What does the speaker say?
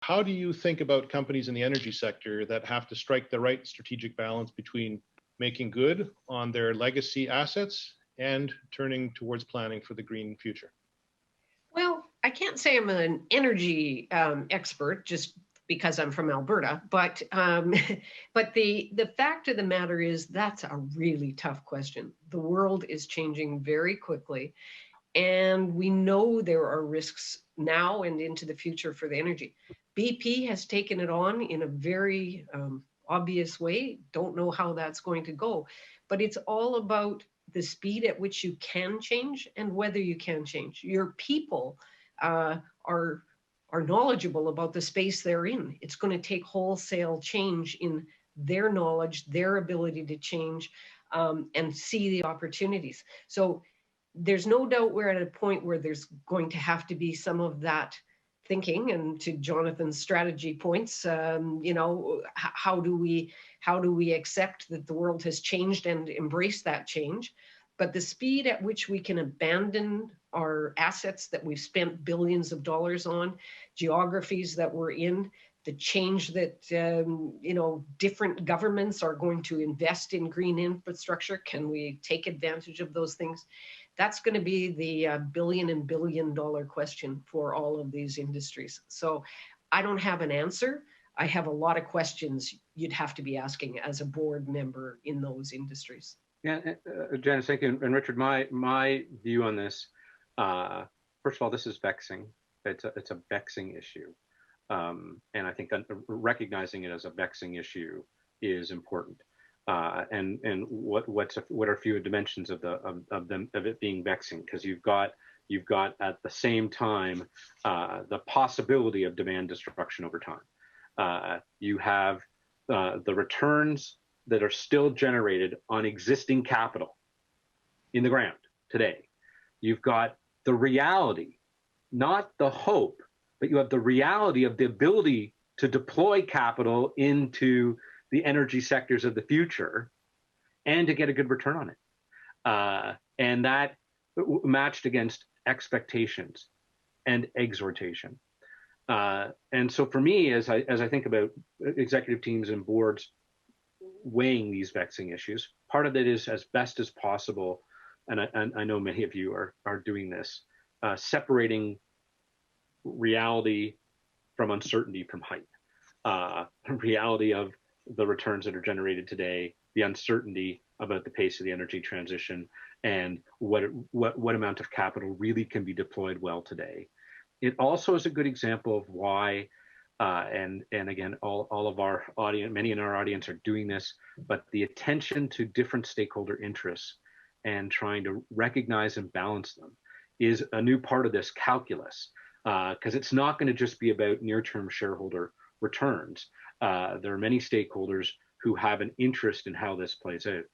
How do you think about companies in the energy sector that have to strike the right strategic balance between making good on their legacy assets and turning towards planning for the green future? Well, I can't say I'm an energy expert just because I'm from Alberta, but but the fact of the matter is that's a really tough question. The world is changing very quickly, and we know there are risks now and into the future for the energy. BP has taken it on in a very obvious way. Don't know how that's going to go, but it's all about the speed at which you can change and whether you can change. Your people are knowledgeable about the space they're in. It's going to take wholesale change in their knowledge, their ability to change, and see the opportunities. So there's no doubt we're at a point where there's going to have to be some of that thinking. And to Jonathan's strategy points, how do we accept that the world has changed and embrace that change? But the speed at which we can abandon our assets that we've spent billions of dollars on, geographies that we're in, the change that different governments are going to invest in green infrastructure. Can we take advantage of those things? That's going to be the billion and billion dollar question for all of these industries. So I don't have an answer. I have a lot of questions you'd have to be asking as a board member in those industries. Yeah, Janice, thank you. And Richard, my view on this, first of all, this is vexing. It's a vexing issue. And I think recognizing it as a vexing issue is important. And what are a few dimensions of it being vexing? Because you've got at the same time the possibility of demand destruction over time. You have the returns that are still generated on existing capital in the ground today. You've got the reality, not the hope, but you have the reality of the ability to deploy capital into the energy sectors of the future and to get a good return on it. And that matched against expectations and exhortation. And so for me, as I think about executive teams and boards weighing these vexing issues, part of it is as best as possible, and I know many of you are doing this, separating reality from uncertainty from hype. Reality of the returns that are generated today, the uncertainty about the pace of the energy transition, and what amount of capital really can be deployed well today. It also is a good example of why, and again, all of our audience, many in our audience are doing this, but the attention to different stakeholder interests and trying to recognize and balance them is a new part of this calculus, because it's not going to just be about near-term shareholder returns. There are many stakeholders who have an interest in how this plays out.